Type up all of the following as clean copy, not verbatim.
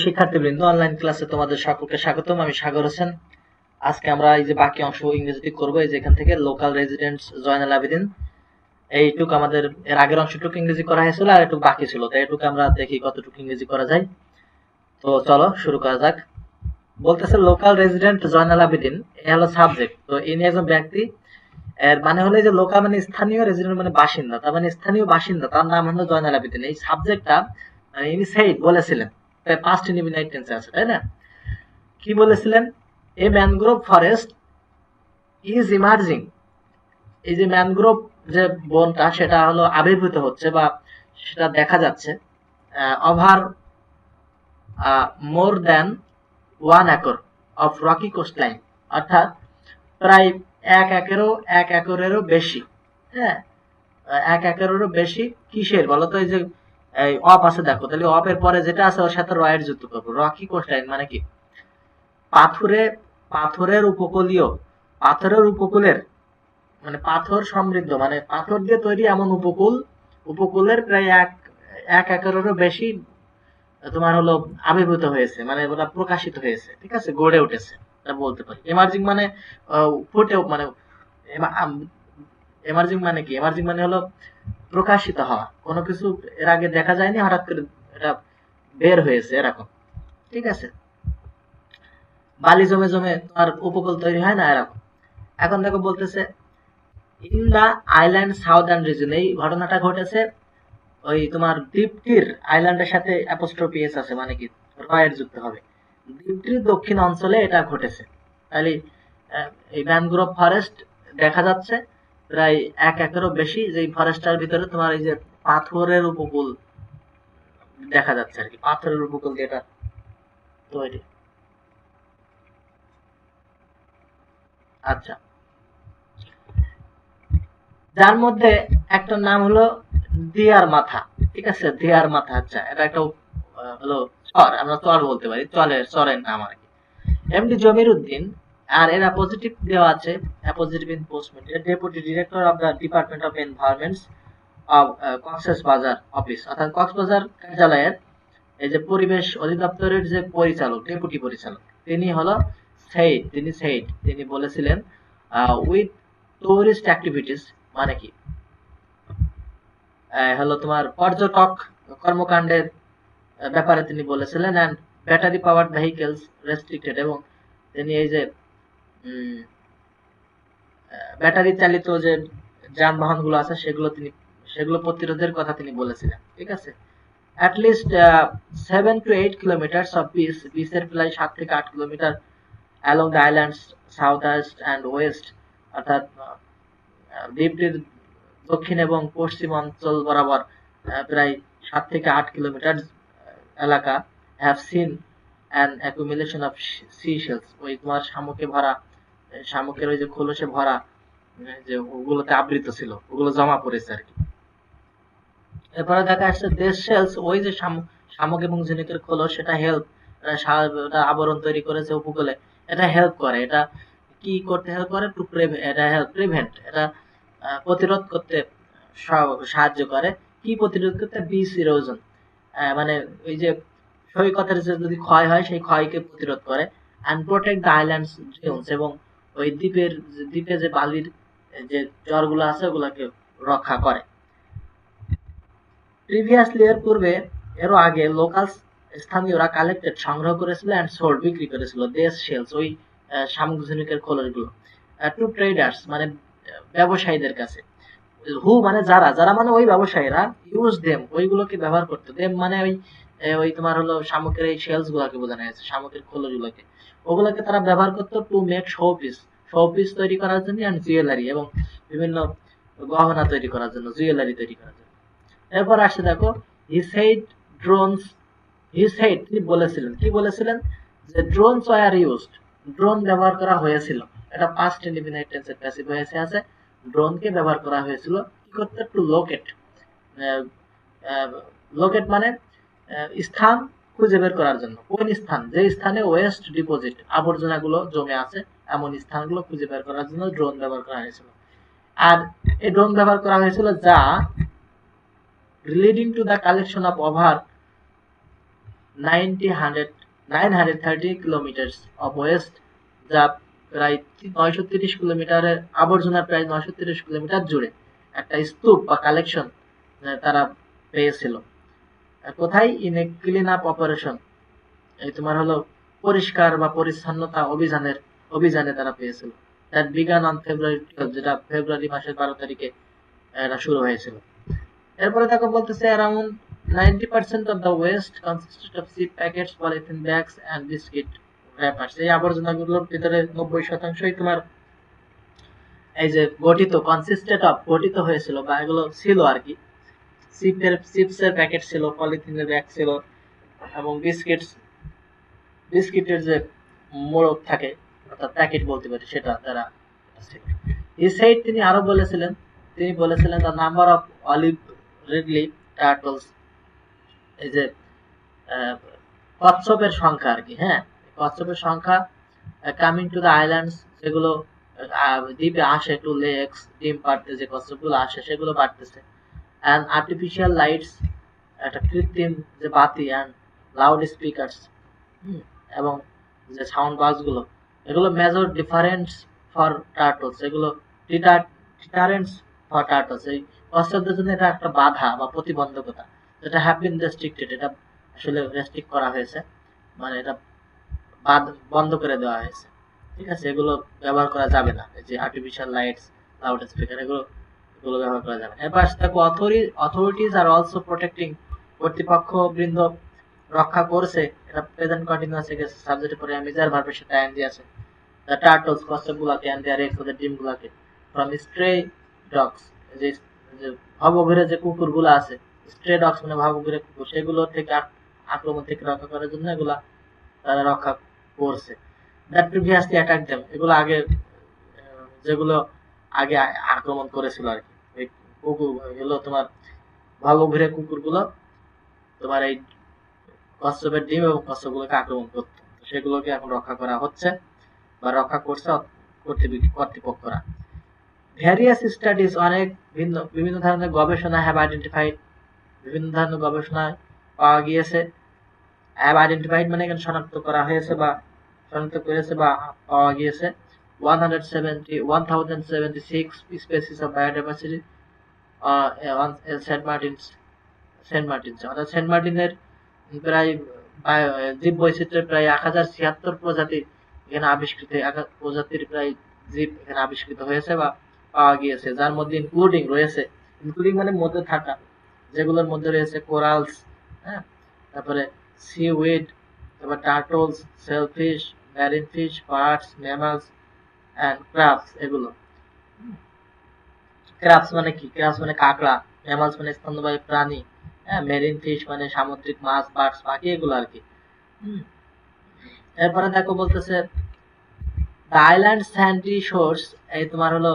শিক্ষার্থীবৃন্দ, অনলাইন ক্লাসে তোমাদের সকলকে স্বাগতম। আমি সাগর হোসেন। আজকে আমরা এই যে বাকি অংশ ইংরেজিতে করবো, এই যে এখান থেকে লোকাল রেজিডেন্টস জয়নাল আবেদিন, এইটুক আমাদের এর আগের অংশটুকু ইংরেজি করা হয়েছিল, আর একটু বাকি ছিল, তাই এটুকু আমরা দেখি কতটুকু ইংরেজি করা যায়। তো চলো শুরু করা যাক। বলতেছে লোকাল রেজিডেন্ট জয়নাল আবেদিন এ হলো সাবজেক্ট। তো ইনি একজন ব্যক্তি। এর মানে হলো যে লোকাল মানে স্থানীয়, রেজিডেন্ট মানে বাসিন্দা, তার মানে স্থানীয় বাসিন্দা, তার নাম হলো জয়নাল আবেদিন। এই সাবজেক্টটা ইনি সেইড বলেছিলেন, তাই পাস্ট ইনডিফিনাইট টেন্সে আছে, তাই না? কি বলেছিলেন? এ ম্যানগ্রোভ ফরেস্ট ইজ ইমার্জিং। এই যে ম্যানগ্রোভ যে বনটা, সেটা হলো আবির্ভূত হচ্ছে বা সেটা দেখা যাচ্ছে over more than 1 acre of Rocky coastline, অর্থাৎ প্রায় 1 একরেরও বেশি। হ্যাঁ, 1 একরেরও বেশি। কিসের বলো তো? এই যে অপ আছে, দেখো, তাহলে অপের পরে যেটা আছে ওর সাথে রয়ের যুক্ত করবো। রকি কোস্টলাইন মানে কি? পাথুরে পাথরের উপকূলীয়, পাথরের উপকূলের মানে পাথর সমৃদ্ধ, মানে পাথর দিয়ে তৈরি এমন উপকূলের প্রায় 1 একরেরও বেশি তোমার হলো আবির্ভূত হয়েছে, মানে ওটা প্রকাশিত হয়েছে, ঠিক আছে, গড়ে উঠেছে, এটা বলতে পারি। এমার্জিং মানে ফুটে, মানে এমার্জিং মানে কি? এমার্জিং মানে হলো প্রকাশিত হওয়া, কোনো কিছু এর আগে দেখা যায়নি, হঠাৎ করে এটা বের হয়েছে, এরকম, ঠিক আছে। বালি জমে জমে তোমার উপকূল তৈরি হয় না, এরকম। এখন দেখো বলতেছে in the island southern region, এই ঘটনাটা ঘটেছে ওই তোমার দ্বীপটির, আইল্যান্ডের সাথে অ্যাপোস্ট্রফি এস আছে, মানে কি রয়ের যুক্ত হবে, দ্বীপটির দক্ষিণ অঞ্চলে এটা ঘটেছে। তাহলে এই ম্যানগ্রোভ ফরেস্ট দেখা যাচ্ছে প্রায় 1 একরেরও বেশি, যে ফরেস্টটার ভিতরে তোমার এই যে পাথরের উপকূল দেখা যাচ্ছে আর কি, পাথরের উপকূল দিয়ে এটা তৈরি। আচ্ছা, যার মধ্যে একটা নাম হলো দিয়ার মাথা, ঠিক আছে, দিয়ার মাথা। আচ্ছা, এটা একটা হলো চর, আমরা চর বলতে পারি, চরের নাম আর কি। এমডি জমির উদ্দিন, আর এরা পজিটিভ দেওয়া আছে, পজিটিভ ইন পোস্টমেন্ট, deputy director of the department of environments of Cox's Bazar office, অর্থাৎ কক্সবাজার কার্যালয়ের এই যে পরিবেশ অধিদপ্তরের যে পরিচালক, ডেপুটি পরিচালক, তিনি হলো তিনি বলেছিলেন উইথ টুরিস্ট অ্যাক্টিভিটিস, মানে কি হলো তোমার পর্যটক কর্মকাণ্ডের ব্যাপারে তিনি বলেছিলেন, and battery powered vehicles restricted, এবং তিনি এই যে ব্যাটারি চালিত যে যানবাহন গুলো আছে সেগুলো প্রতিরোধের কথা তিনি বলেছিলেন, ঠিক আছে। অ্যাটলিস্ট 7 to 8 কিলোমিটার অফ বিচের প্রায় 7 থেকে 8 kilometre along the islands south east and West, অর্থাৎ দ্বীপটির দক্ষিণ এবং পশ্চিম অঞ্চল বরাবর প্রায় 7 থেকে 8 কিলোমিটার এলাকা have seen an accumulation of C shells, ওই তোমার শামুকে ভরা, শামুকের ওই যে খোলসে ভরা, যে ওগুলোতে আবৃত ছিল, ওগুলো জমা পড়েছে আর কি। এরপরে দেখা যাচ্ছে দেশ শেলস, ওই যে শামুক এবং ঝিনুকের খোলস, সেটা হেল্প, আবরণ তৈরি করেছে উপকূলে, এটা হেল্প করে, এটা কি করতে হেল্প করে? টু এটা হেল্প প্রিভেন্ট, এটা প্রতিরোধ করতে সাহায্য করে। কি প্রতিরোধ করতে? বিচ ইরোশন, মানে ওই যে সৈকতের যে যদি ক্ষয় হয়, সেই ক্ষয়কে প্রতিরোধ করে। And protect the islands dunes, এবং ওই দ্বীপে যে বালির যে চরগুলো আছে ওগুলোকে রক্ষা করে। প্রিভিয়াসলি, এর পূর্বে, এরও আগে, লোকাল স্থানীয়রা কালেক্টেড সংগ্রহ করেছিল অ্যান্ড সোল্ড বিক্রি করেছিল দেশ শেলস, ওই শামুক ঝিনুকের খোলসগুলো, টু ট্রেডার্স মানে ব্যবসায়ীদের কাছে। হু মানে যারা, যারা মানে ওই ব্যবসায়ীরা, ইউজ দেম ওইগুলোকে ব্যবহার করতো, দেম মানে ওই ওই তোমার হলো শামুকের এই শেলস গুলাকে বোঝানো হয়েছে, শামুকের খোলস গুলোকে, ওগুলোকে তারা ব্যবহার করতো টু মেক শোপিস তৈরি করার জন্য, অ্যান্ড জুয়েলারি, এবং বিভিন্ন গহনা তৈরি করার জন্য, জুয়েলারি তৈরি করার জন্য। এরপর আসছে দেখো, হি সেইড ড্রোনস, তিনি বলেছিলেন, কি বলেছিলেন? যে ড্রোনস ওয়ার ইউজড, ড্রোন ব্যবহার করা হয়েছিল, এটা পাস্ট ইনডিফিনাইট টেন্সের প্যাসিভ ভয়েসে আছে। ড্রোনকে ব্যবহার করা হয়েছিল কি করতে? টু লোকেট, লোকেট মানে স্থান খুঁজে বের করার জন্য, কোন স্থান, যে স্থানে ওয়েস্ট ডিপোজিট, আবর্জনাগুলো জমে আছে, এমন স্থানগুলো খুঁজে বের করার জন্য ড্রোন ব্যবহার করা হয়েছিল। আর এই ড্রোন ব্যবহার করা হয়েছিল যা leading to the collection of over 930 kilometres of West, যা প্রায় 930 কিলোমিটারের আবর্জনার প্রায় 930 কিলোমিটার জুড়ে একটা স্তূপ বা কালেকশন তারা পেয়েছিল। কোথায়? In a clean up operation, এই তোমার হলো পরিষ্কার বা পরিচ্ছন্নতা অভিযানে তারা পেয়েছিল। দ্যাট বিগান অন ফেব্রুয়ারি 12, যেটা ফেব্রুয়ারি মাসের 12 তারিখে এটা শুরু হয়েছিল। এরপরে দেখো বলতেছে around 90% of the waste consisted of chip packets, polythene bags and biscuit wrappers. এই আবর্জনাগুলোর ভিতরে 90%ই তোমার এই যে গঠিত হয়েছিল বা এগুলো ছিল আর কি। চিপসের প্যাকেট ছিল, পলিথিনের ব্যাগ ছিল, এবং বিস্কিটের যে মোড়ক থাকে অর্থাৎ প্যাকেট বলতে পারি, সেটা তারা ছিল। তিনি আরো বলেছিলেন, the number of olive ridley turtles, এই যে কচ্ছপের সংখ্যা আর কি, হ্যাঁ, কচ্ছপের সংখ্যা কামিং টু দ্য আইল্যান্ডস, যেগুলো দ্বীপে আসে, টু লেকস, ডিম পাড়তে যে কচ্ছপগুলো আসে সেগুলো বাড়তেছে। অ্যান্ড আর্টিফিশিয়াল লাইটস, একটা কৃত্রিম যে বাতি, অ্যান্ড লাউড স্পিকারস, এবং যে সাউন্ড বাসগুলো, এগুলো মেজর ডিফারেন্স ফর টার্টলস, এগুলো ডিটারেন্স ফর টার্টলস, এই কচ্ছপদের জন্য এটা একটা বাধা বা প্রতিবন্ধকতা, যেটা হ্যাভ বিন রেস্ট্রিক্টেড, এটা আসলে রেস্ট্রিক্ট করা হয়েছে, মানে এটা বন্ধ করে দেওয়া হয়েছে। ঠিক আছে, এগুলো ব্যবহার করা যাবে না, এই যে আর্টিফিশিয়াল লাইটস, লাউড স্পিকার, এগুলো ব্যবহার করা যাবে না। এরপর দেখো অথরিটিজ আর অলসো প্রোটেক্টিং, কর্তৃপক্ষ বৃন্দ রক্ষা করছে, এটা প্রেজেন্ট কন্টিনিউয়াস গেছে, সাবজেক্টের পরে মেজর ভার্বের সাথে আইএনজি আছে। দ্য টার্টলস, কচ্ছপগুলোকে, এন্ড দেয়ার এগস, ওদের ডিমগুলোকে, ফ্রম স্ট্রে ডগস, যে ভবঘুরে যে কুকুরগুলো আছে, স্ট্রে ডগস মানে ভবঘুরে কুকুর, সেগুলো থেকে আক্রমণ থেকে রক্ষা করার জন্য এগুলা তারা রক্ষা করছে। দ্যাট প্রিভিয়াসলি অ্যাটাক দেম, এগুলো আগে যেগুলো আগে আক্রমণ করেছিল আর কি, ওই কুকুর হলো তোমার ভবঘুরে কুকুরগুলো তোমার এই কচ্ছপের ডিম এবং কচ্ছপগুলোকে আক্রমণ করতো, সেগুলোকে এখন রক্ষা করা হচ্ছে বা রক্ষা করছে কর্তৃপক্ষরা। ভ্যারিয়াস স্টাডিজ, অনেক বিভিন্ন ধরনের গবেষণা, হ্যাভ আইডেন্টিফাইড, বিভিন্ন ধরনের গবেষণায় পাওয়া গিয়েছে। হ্যাভ আইডেন্টিফাইড মানে এখানে শনাক্ত করা হয়েছে বা শনাক্ত করেছে বা পাওয়া গিয়েছে 1076 species of biodiversity Saint Martin's, অর্থাৎ সেন্ট মার্টিনের প্রায় জীব বৈচিত্র্যের প্রায় 1076 প্রজাতির এখানে আবিষ্কৃত, প্রজাতির প্রায় জীব এখানে আবিষ্কৃত হয়েছে বা পাওয়া গিয়েছে, যার মধ্যে ইনক্লুডিং মানে মধ্যে থাকা, যেগুলোর মধ্যে রয়েছে কোরালস, হ্যাঁ, তারপরে সিউইড, তারপর turtles, shellfish, marine fish, birds, mammals and crabs. এগুলো ক্রাবস মানে কি? ক্রাবস মানে কাঁকড়া, ম্যামালস মানে স্তন্যপায়ী প্রাণী, হ্যাঁ, মেরিন ফিশ মানে সামুদ্রিক মাছ, বার্ডস পাখি, এগুলো আর কি। এরপরে দেখো বলতেছে দ্য আইল্যান্ড স্যান্ডি শোরস, এই তোমার হলো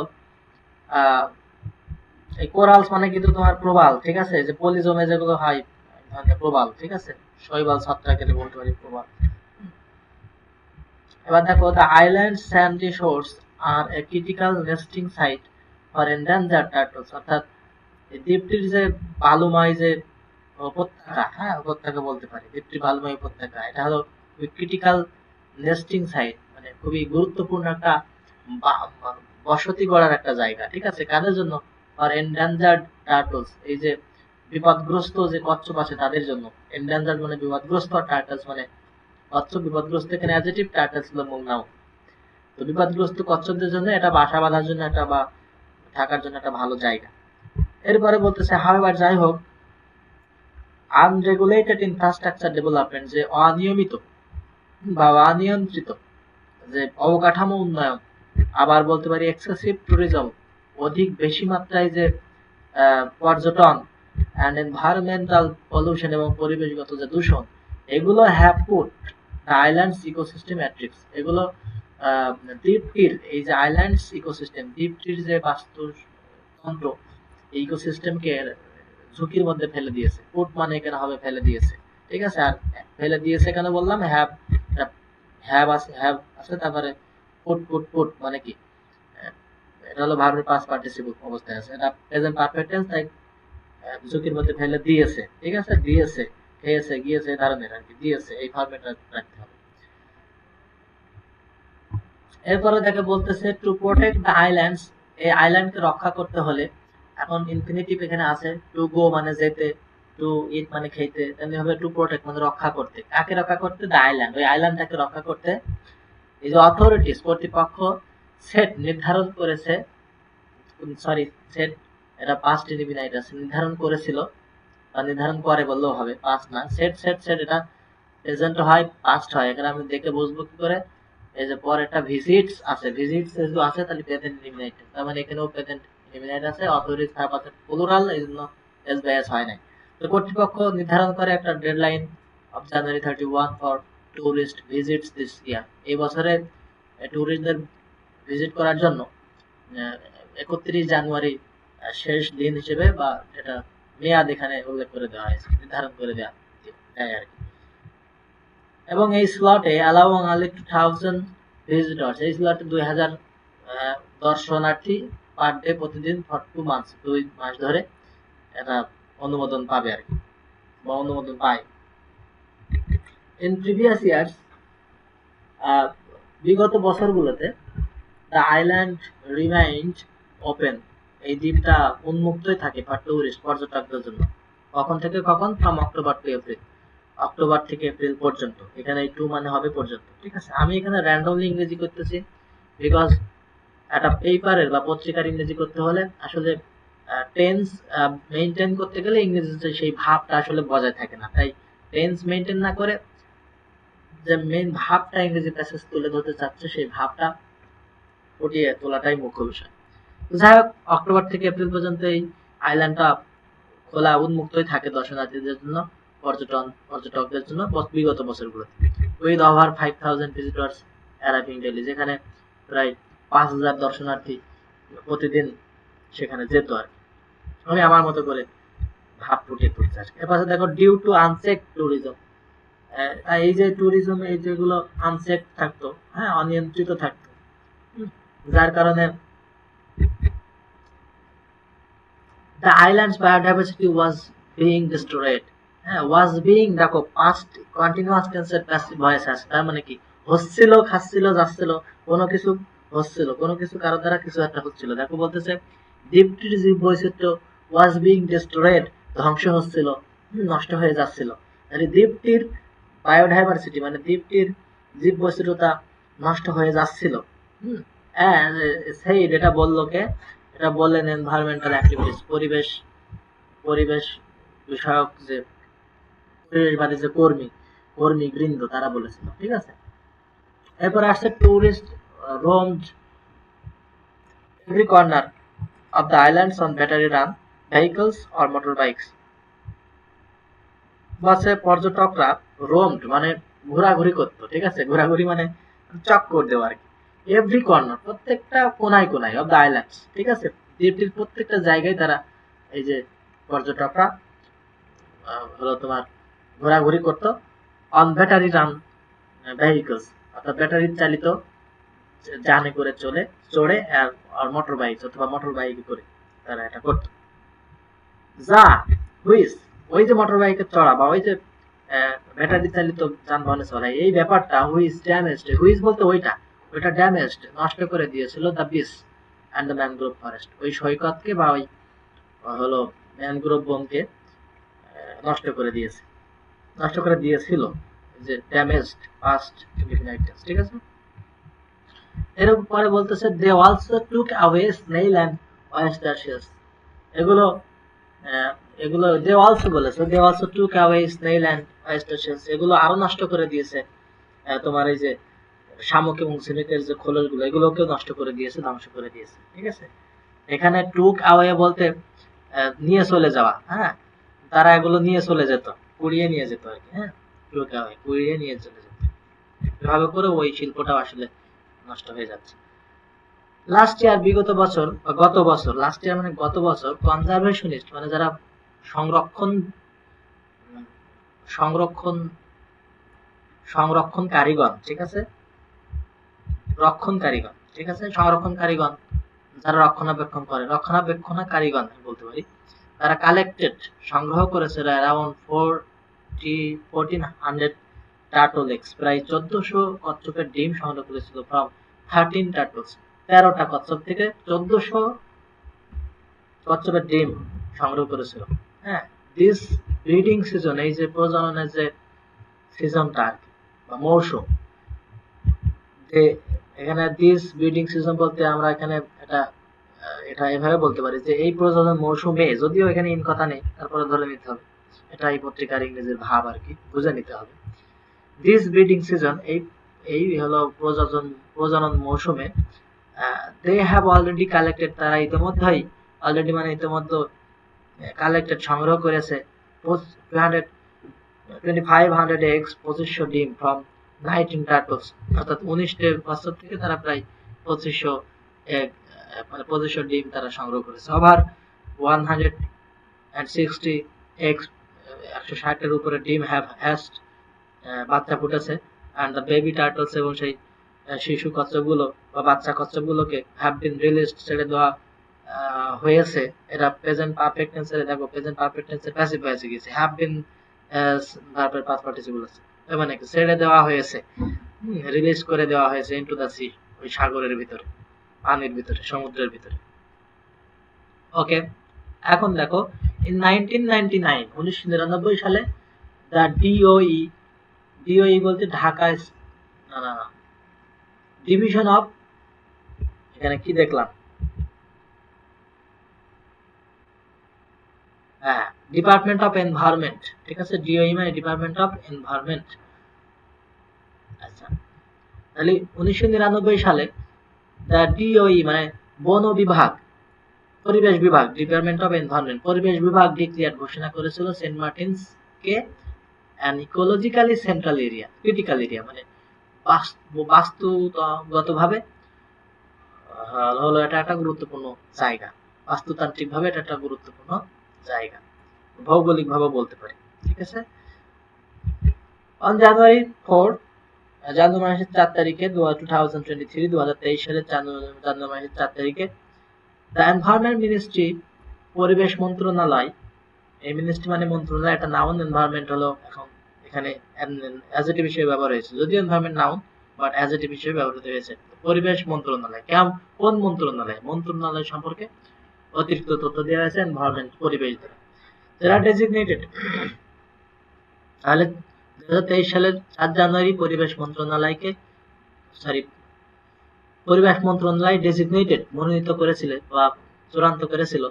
এই কোরালস মানে কিন্তু তোমার প্রবাল, ঠিক আছে, যে পলিজমে যেগুলো হয় মানে প্রবাল, ঠিক আছে, শৈবাল ছত্রাকের বলতে পারি প্রবাল। এবার দেখো the island sandy shores are a critical nesting site for endangered turtles, অর্থাৎ এই দ্বীপটির যে বালুময় যে উপত্যকা, হ্যাঁ, উপত্যকা বলতে পারি, দ্বীপটির বালুময় উপত্যকা, এটা হলো ক্রিটিক্যাল নেস্টিং সাইট, মানে খুবই গুরুত্বপূর্ণ একটা বসতি গড়ার একটা জায়গা, ঠিক আছে, কাদের জন্য? আর এন্ডেঞ্জার্ড টার্টলস, এই যে বিপদগ্রস্ত যে কচ্ছপ আছে তাদের জন্য। এন্ডেঞ্জার্ড মানে বিপদগ্রস্ত, আর টার্টলস মানে কচ্ছপ, বিপদগ্রস্ত এখানে অ্যাডজেক্টিভ, টার্টলস হলো মূল নাউন। তো বিপদগ্রস্ত কচ্ছপদের জন্য এটা বাসা বাঁধার জন্য একটা বা থাকার জন্য একটা ভালো জায়গা। এরপরে বলতেছে হাওয়েভার, যাই হোক, আনরেগুলেটেড ইনফ্রাস্ট্রাকচার ডেভেলপমেন্ট, যে অনিয়মিত বা অনিয়ন্ত্রিত যে অবকাঠামো উন্নয়ন, আবার বলতে পারি এক্সেসিভ ট্যুরিজম, অধিক বেশি মাত্রায় যে পর্যটন, অ্যান্ড এনভায়রনমেন্টাল পলিউশন, এবং পরিবেশগত যে দূষণ, এগুলো have put the islands ecosystem at risk, এগুলো দ্বীপটির এই যে আইল্যান্ডস ইকোসিস্টেম, দ্বীপটির যে বাস্তুতন্ত্র, এই ইকোসিস্টেমকে ঝুঁকির মধ্যে ফেলে দিয়েছে। পুট মানে এখানে হবে ফেলে দিয়েছে, ঠিক আছে, আর ফেলে দিয়েছে কেন বললাম? হ্যাভ আছে, তারপরে পুট মানে কি, এটা হলো ভার্বের পাস্ট পার্টিসিপল অবস্থায় আছে, এটা প্রেজেন্ট পারফেক্ট টেন্স, তাই ঝুঁকির মধ্যে ফেলে দিয়েছে, ঠিক আছে, দিয়েছে খেয়েছে গিয়েছে এই ধরনের আর কি, দিয়েছে, এই ফরম্যাটে রাখতে হবে। এরপরে দেখে বলতেছে টু প্রোটেক্ট দ্য আইল্যান্ডস, এই আইল্যান্ডকে রক্ষা করতে হলে, এখন ইনফিনিটিভ এখানে আছে, টু গো মানে যেতে, টু ইট মানে খেতে, তেমনি হবে টু প্রোটেক্ট মানে রক্ষা করতে। কাকে রক্ষা করতে? দ্য আইল্যান্ড, ওই আইল্যান্ডটাকে রক্ষা করতে। এই যে অথরিটিস কর্তৃপক্ষ সেট নির্ধারণ করেছে, সরি সেট এটা পাস্ট ইনডিফিনাইট আছে, নির্ধারণ করেছিল বা নির্ধারণ করে বললেও হবে, পাস্ট না, সেট সেট সেট এটা প্রেজেন্ট হয় পাস্ট হয়, এখানে আমি দেখে বুঝবো কি করে? এই যে পরে একটা ভিজিটস আছে, ভিজিটস যেহেতু আছে তাহলে প্রেজেন্ট ইনডিফিনাইট, তার মানে এখানেও প্রেজেন্ট ইনডিফিনাইট আছে, অথরিটিস তার পাশে প্লুরাল, এই জন্য এস বাই এস হয় নাই। তো কর্তৃপক্ষ নির্ধারণ করে একটা deadline of January 31 for tourist visits this ইয়ার, এই বছরে টুরিস্টদের ভিজিট করার জন্য 31 জানুয়ারি শেষ দিন হিসেবে, বা এটা মেয়াদ এখানে উল্লেখ করে দেওয়া হয়েছে, নির্ধারণ করে দেওয়া যায় আর কি। এবং এই স্লটে অ্যালাউং অনলি 2000 ভিজিটর্স, এই স্লটে 2000 দর্শনার্থী পার ডে প্রতিদিন ফর 2 মান্থস, 2 মাস ধরে এটা অনুমোদন পাবে আর কি, বা অনুমোদন পায়। ইন প্রিভিয়াস ইয়ার্স, বিগত বছরগুলোতে দ্য আইল্যান্ড রিমাইন্ড ওপেন, এই দ্বীপটা উন্মুক্তই থাকে ফর টুরিস্ট, পর্যটকদের জন্য। কখন থেকে কখন? From October to April, October থেকে এপ্রিল পর্যন্ত, এখানে এই টু মানে হবে পর্যন্ত, ঠিক আছে। আমি এখানে র্যান্ডমলি ইংরেজি করতেছি, বিকজ একটা পেপারের বা পত্রিকার ইংরেজি করতে হলে আসলে টেন্স মেনটেন করতে গেলে ইংরেজিতে সেই ভাবটা আসলে বজায় থাকে না, তাই টেন্স মেনটেন না করে যে মেইন ভাবটা ইংরেজি প্যাসেজ তুলে ধরতে চাচ্ছে, সেই ভাবটা ফুটিয়ে তোলাটাই মুখ্য বিষয়। তো যাই হোক, অক্টোবর থেকে এপ্রিল পর্যন্ত এই আইল্যান্ডটা খোলা উন্মুক্তই থাকে দর্শনার্থীদের জন্য, পর্যটকদের জন্য বিগত বছরগুলোতে। With over 5000 visitors arriving daily, যেখানে প্রায় 5000 দর্শনার্থী প্রতিদিন সেখানে যেত আর কি। আমি আমার মতো করে ভাব ফুটিয়ে তুলতে আর কি। এরপরে দেখো ডিউ টু আনচেক ট্যুরিজম, এই যে ট্যুরিজম এই যেগুলো আনচেক থাকতো, হ্যাঁ অনিয়ন্ত্রিত থাকতো, যার কারণে the island's biodiversity was being destroyed, হ্যাঁ was being দেখো past continuous tense এর passive voice আছে, তার মানে কি হচ্ছিল, খাচ্ছিল, যাচ্ছিল, কোনো কিছু হচ্ছিল, কোনো কিছু কারো দ্বারা কিছু একটা হচ্ছিল। দেখো বলতেছে দ্বীপটির জীব বৈচিত্র্য was being destroyed, ধ্বংস হচ্ছিল, নষ্ট হয়ে যাচ্ছিল। তাহলে দ্বীপটির বায়োডাইভার্সিটি মানে দ্বীপটির জীব বৈচিত্র্যতা নষ্ট হয়ে যাচ্ছিল। সেই এটা বললো কে? এটা বললেন এনভায়রনমেন্টাল অ্যাক্টিভিটিস, পরিবেশ বিষয়ক যে পরিবেশবাদী যে কর্মী বৃন্দ তারা বলেছিল, ঠিক আছে। এরপর আসছে tourist roamed every corner of the islands on battery run vehicles or motor bikes, বাসে পর্যটকরা রোমড মানে ঘোরাঘুরি করতো, ঠিক আছে, ঘোরাঘুরি মানে চক্কর দেওয়া আর কি। এভরি কর্নার প্রত্যেকটা কোনায় কোনায় অফ দ্য আইল্যান্ডস, ঠিক আছে, দ্বীপটির প্রত্যেকটা জায়গায় তারা এই যে পর্যটকরা হলো তোমার ঘোরাঘুরি করতো। অন ব্যাটারি রান ভেহিকলস, অর্থাৎ ব্যাটারি চালিত যানে করে চড়ে আর মোটর বাইক অথবা মোটর বাইকে করে তারা এটা করতো। যা হুইস, ওই যে মোটর বাইকে চড়া বা ওই যে ব্যাটারি চালিত যানবাহনে চলা, এই ব্যাপারটা হুইস ড্যামেজড, হুইস বলতে ওইটা ড্যামেজড নষ্ট করে দিয়েছিল the beach and the mangrove forest, ওই সৈকতকে বা ওই হলো ম্যানগ্রোভ বনকে নষ্ট করে দিয়েছিল, যে ড্যামেজড পাস্ট ইনডিফিনাইট টেন্স, ঠিক আছে। এর পরে বলতেছে they also took away snail and oyster shells, এগুলো দে অলসো বলেছে, they also took away snail and oyster shells, এগুলো আরো নষ্ট করে দিয়েছে তোমার এই যে শামুক এবং ঝিনুকের যে খোলসগুলো, এগুলোকেও নষ্ট করে দিয়েছে, ধ্বংস করে দিয়েছে, ঠিক আছে। এখানে টুক অ্যাওয়ে বলতে নিয়ে চলে যাওয়া, হ্যাঁ, তারা এগুলো নিয়ে চলে যেত, কুড়িয়ে নিয়ে যেত আর কি, হ্যাঁ, টুক অ্যাওয়ে কুড়িয়ে নিয়ে চলে যেত, এভাবে করে ওই শিল্পটাও আসলে নষ্ট হয়ে যাচ্ছে। লাস্ট ইয়ার বিগত বছর বা গত বছর, লাস্ট ইয়ার মানে গত বছর, কনজারভেশনিস্ট মানে যারা সংরক্ষণ সংরক্ষণ সংরক্ষণকারীগণ, ঠিক আছে, রক্ষণকারীগণ, ঠিক আছে, সংরক্ষণকারীগণ যারা রক্ষণাবেক্ষণকারীগণ বলতে পারি, তারা কালেক্টেড সংগ্রহ করেছিল অ্যারাউন্ড 1400 টার্টল এক্স, প্রায় 1400 কচ্ছপের ডিম সংগ্রহ করেছিল ফ্রম 13 টার্টলস, 13টা কচ্ছপ থেকে 1400 কচ্ছপের ডিম সংগ্রহ করেছিল। হ্যাঁ, দিস ব্রিডিং সিজন, এই যে প্রজননের যে সিজনটা বা মৌসুম, যে এখানে দিস ব্রিডিং সিজন বলতে আমরা এখানে এটা এভাবে বলতে পারি যে এই প্রজনন মৌসুমে, যদিও এখানে ইন কথা নেই, তারপরে ধরে নিতে হবে, এটা এই পত্রিকার ইংরেজির ভাব আর কি, বুঝে নিতে হবে। দিস ব্রিডিং সিজন, এই হলো প্রজনন মৌসুমে, দে হ্যাভ অলরেডি কালেক্টেড, তারা ইতিমধ্যেই, অলরেডি মানে ইতিমধ্যে কালেক্টেড সংগ্রহ করেছে 2500 eggs, 2500 ডিম ফ্রম 19 টার্টলস, অর্থাৎ 19টি কচ্ছপ থেকে তারা প্রায় 2500 এগ, মানে 2500 ডিম তারা সংগ্রহ করেছে। ওভার 160 eggs, 160 এর উপরে ডিম হ্যাভ হ্যাস্ট, বাচ্চা ফুটেছে, অ্যান্ড দ্য বেবি টার্টলস, এবং সেই শিশু কচ্ছপগুলো বা বাচ্চা কচ্ছপগুলোকে হ্যাভ বিন রিলিজড, ছেড়ে দেওয়া হয়েছে। এটা প্রেজেন্ট পারফেক্ট টেন্সে, দেখো প্রেজেন্ট পারফেক্ট টেন্সে প্যাসিভ ভয়েসে গেছে, হ্যাভ বিন ভার্বের পাস্ট পার্টিসিপল আছে, মানে ছেড়ে দেওয়া হয়েছে, রিলিজ করে দেওয়া হয়েছে ইনটু দ্য সি, ওই সাগরের ভিতরে, পানির ভিতরে, সমুদ্রের ভিতরে। ওকে, এখন দেখো ইন 1999 সালে দ্য ডিওই বলতে ঢাকা, না ডিভিশন অফ, এখানে কি দেখলাম, হ্যাঁ, ডিপার্টমেন্ট অফ এনভায়রনমেন্ট, ঠিক আছে, ডিওই মানে ডিপার্টমেন্ট অফ এনভায়রনমেন্ট। আচ্ছা, তাহলে 1999 সালে দ্য ডিওই মানে বন বিভাগ, পরিবেশ বিভাগ, ডিপার্টমেন্ট অফ এনভায়রনমেন্ট, পরিবেশ বিভাগ ডিক্লেয়ার, ঘোষণা করেছিল সেন্ট মার্টিনস কে an ecologically central area, critical area, মানে বাস্তুগতভাবে হলো এটা একটা গুরুত্বপূর্ণ জায়গা, বাস্তুতান্ত্রিক ভাবে এটা একটা গুরুত্বপূর্ণ জায়গা, ভৌগোলিক ভাবে বলতে পারি, ঠিক আছে। অন জানুয়ারি মাসের 4 তারিখে 2023 সালের জানুয়ারি মাসের 4 তারিখে দ্য এনভায়রনমেন্ট মিনিস্ট্রি, পরিবেশ মন্ত্রণালয়, এই মিনিস্ট্রি মানে মন্ত্রণালয়, একটা নাউন, এনভায়রনমেন্ট হলো এখন এখানে অ্যাডজেক্টিভ হিসেবে ব্যবহার হয়েছে, যদিও এনভায়রনমেন্ট নাউন বাট অ্যাডজেক্টিভ হিসেবে ব্যবহৃত হয়েছে। পরিবেশ মন্ত্রণালয়, কোন মন্ত্রণালয় সম্পর্কে অতিরিক্ত তথ্য দেওয়া হয়েছে এনভায়রনমেন্ট, পরিবেশ দ্বারা, যারা ডেজিগনেটেড। তাহলে 2023 সালের 4 জানুয়ারি পরিবেশ মন্ত্রণালয় ডেজিগনেটেড, মনোনীত করেছিল বা চূড়ান্ত করেছিল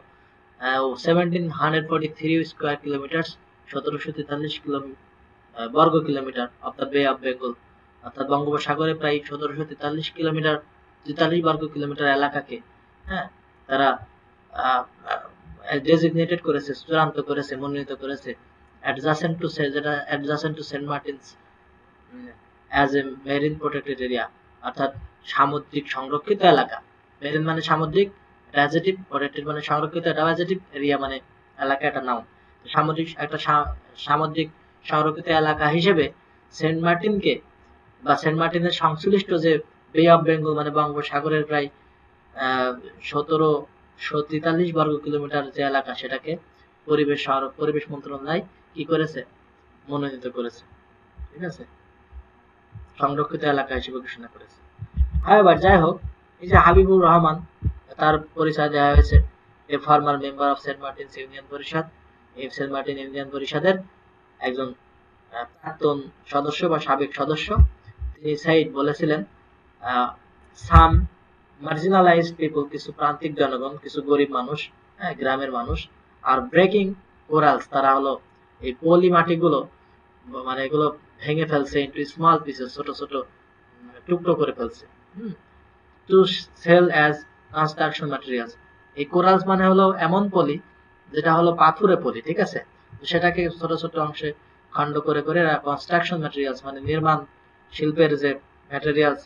1743 স্কয়ার কিলোমিটার, 1743 বর্গ কিলোমিটার অফ দ্য বে অফ বেঙ্গল, অর্থাৎ বঙ্গোপসাগরে প্রায় 43 বর্গ কিলোমিটার এলাকাকে, হ্যাঁ, তারা ডেজিগনেটেড করেছে, চূড়ান্ত করেছে, মনোনীত করেছে adjacent to Saint Martins as a marine protected area, অর্থাৎ সামুদ্রিক সংরক্ষিত এলাকা। মেরিন মানে সামুদ্রিক, অ্যাডজেক্টিভ, প্রটেক্টেড মানে সংরক্ষিত, এটা অ্যাডজেক্টিভ, এরিয়া মানে এলাকা, এটা নাউন। সামুদ্রিক সংরক্ষিত এলাকা হিসেবে সেন্ট মার্টিনকে বা সেন্ট মার্টিনের সংশ্লিষ্ট যে বে অফ বেঙ্গল মানে বঙ্গোপসাগরের প্রায় 1743 বর্গ কিলোমিটার যে এলাকা, সেটাকে পরিবেশ মন্ত্রণালয় কি করেছে, মনোনীত করেছে, ঠিক আছে, সংরক্ষিত এলাকা হিসেবে ঘোষণা করেছে। এবার যাই হোক, এই যে হাবিবুর রহমান, তার পরিচয় দেওয়া হয়েছে, a former member of Saint Martin's union Parishad, এই সেন্ট মার্টিন ইউনিয়ন পরিষদের একজন প্রাক্তন সদস্য বা সাবেক সদস্য। তিনি বলেছিলেন সাম মার্জিনালাইজড পিপল, কিছু প্রান্তিক জনগণ, কিছু গরিব মানুষ, গ্রামের মানুষ, আর ব্রেকিং কোরালস, তারা হলো এই পলি মাটিগুলো, মানে এগুলো ভেঙে ফেলছে ইনটু স্মল পিসেস, ছোট ছোট টুকরো করে ফেলছে, to sell as construction materials. এই কোরালস মানে হলো এমন পলি যেটা হলো পাথুরে পলি, ঠিক আছে, সেটাকে ছোট ছোট অংশে খণ্ড করে করে কনস্ট্রাকশন ম্যাটেরিয়ালস মানে নির্মাণ শিল্পের যে ম্যাটেরিয়ালস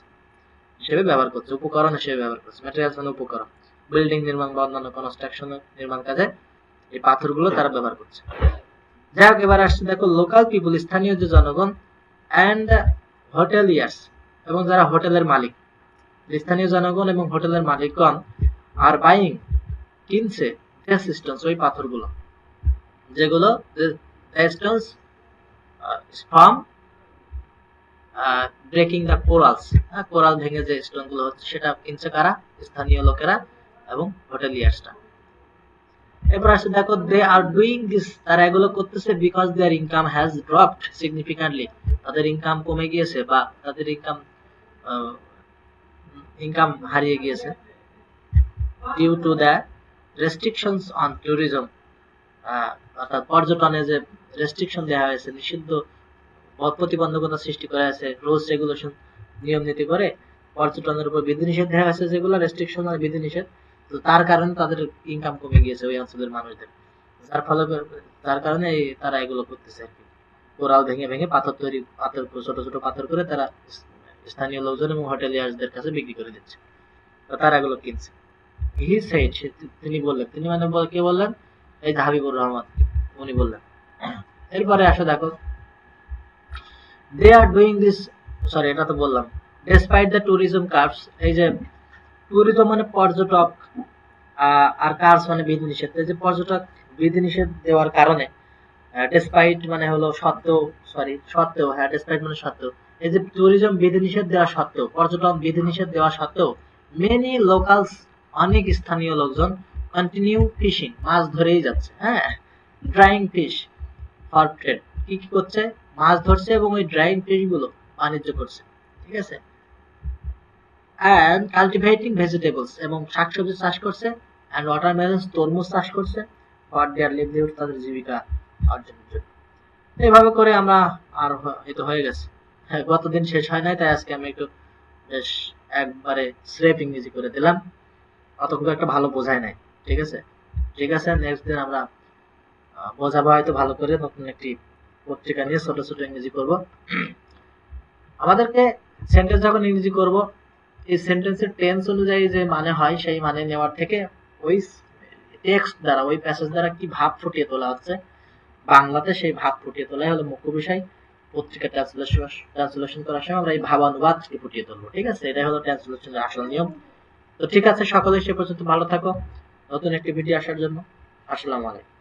হিসেবে ব্যবহার করছে, উপকরণ হিসেবে ব্যবহার করছে। ম্যাটেরিয়ালস মানে উপকরণ, বিল্ডিং নির্মাণ বা অন্যান্য কনস্ট্রাকশন নির্মাণ কাজে এই পাথরগুলো তারা ব্যবহার করছে। যাই হোক, এবার আসছে দেখো লোকাল পিপল, স্থানীয় যে জনগণ, অ্যান্ড হোটেলিয়ার্স, এবং যারা হোটেলের মালিক, স্থানীয় জনগণ এবং হোটেলের মালিকগণ, আর বাইং, কিনছে দ্য স্টোনস, ওই পাথরগুলো, যেগুলো স্টোনস স্পার্ম ব্রেকিং দ্য কোরালস, কোরাল ভেঙে যে স্টোন গুলো হচ্ছে সেটা কিনছে কারা? স্থানীয় লোকেরা এবং হোটেলিয়ার্সরা। এরপর আসে দেখো, দে আর ডুইং দিস, তারা এগুলো করতেছে because their income has dropped significantly, তাদের ইনকাম কমে গিয়েছে বা তাদের ইনকাম হারিয়ে গিয়েছে, due to the restrictions on tourism, অর্থাৎ পর্যটনে যে রেস্ট্রিকশন দেওয়া হয়েছে, নিষিদ্ধ প্রতিবন্ধকতা সৃষ্টি করা হয়েছে, রুলস রেগুলেশন নিয়ম নীতি করে পর্যটনের উপর বিধিনিষেধ দেওয়া হয়েছে, যেগুলো রেস্ট্রিকশন আর বিধিনিষেধ, তো তার কারণে তাদের ইনকাম কমে গিয়েছে ওই অঞ্চলের মানুষদের, যার কারণে তারা এগুলো করতেছে আর কি। কোরাল ভেঙে ভেঙে পাথর তৈরি, ছোট ছোট পাথর করে তারা স্থানীয় লোকজন এবং হোটেলিয়ার্সদের কাছে বিক্রি করে দিচ্ছে, তো তারা এগুলো কিনছে। হি সেড, তিনি বললেন, তিনি মানে কে বললেন? এই যে হাবিবুর রহমান, উনি বললেন। এরপরে আসো দেখো, they are doing this, sorry এটা তো বললাম, despite the tourism curbs, এই যে ট্যুরিজম মানে পর্যটক, আর কার্স মানে বিধিনিষেধ, এই যে পর্যটক বিধিনিষেধ দেওয়ার কারণে, ডেসপাইট মানে হলো সত্ত্বেও, সত্ত্বেও, হ্যাঁ ডেসপাইট মানে সত্ত্বেও, এই যে ট্যুরিজম বিধিনিষেধ দেওয়া সত্ত্বেও, পর্যটন বিধিনিষেধ দেওয়া সত্ত্বেও, মেনি লোকালস, অনেক স্থানীয় লোকজন, কন্টিনিউ ফিশিং, মাছ ধরেই যাচ্ছে, হ্যাঁ, ড্রাইং ফিশ ফর ট্রেড, কি কি করছে? মাছ ধরছে এবং ওই ড্রাইং ফিশ গুলো বাণিজ্য করছে, ঠিক আছে, অ্যান্ড কাল্টিভেটিং ভেজিটেবলস, এবং শাকসবজি চাষ করছে, অ্যান্ড ওয়াটারমেলনস, তরমুজ চাষ করছে, ফর দেয়ার লিভলিহুড, তাদের জীবিকা অর্জনের জন্য। এইভাবে করে আমরা, আর এই তো হয়ে গেছে, হ্যাঁ গতদিন শেষ হয় নাই, তাই আজকে আমি একটু বেশ একবারে স্রেফ ইংরেজি করে দিলাম, অত খুব একটা ভালো বোঝায় নাই, ঠিক আছে। ঠিক আছে, নেক্সট দিন আমরা বোঝাবো হয়তো ভালো করে, নতুন একটি পত্রিকা নিয়ে ছোট ছোট ইংরেজি করব। আমাদেরকে সেন্টেন্স যখন ইংরেজি করব, এই সেন্টেন্সের টেন্স অনুযায়ী যে মানে হয় সেই মানে নেওয়ার থেকে ওই টেক্সট দ্বারা, ওই প্যাসেজ দ্বারা কি ভাব ফুটিয়ে তোলা হচ্ছে বাংলাতে, সেই ভাব ফুটিয়ে তোলাই হলো মুখ্য বিষয়। পত্রিকা ট্রান্সলেশন করার সময় আমরা এই ভাবানুবাদকে ফুটিয়ে তুলবো, ঠিক আছে, এটাই হলো ট্রান্সলেশনের আসল নিয়ম। তো ঠিক আছে, সকলে সে পর্যন্ত ভালো থাকো, নতুন একটি ভিডিও আসার জন্য আসসালামু আলাইকুম।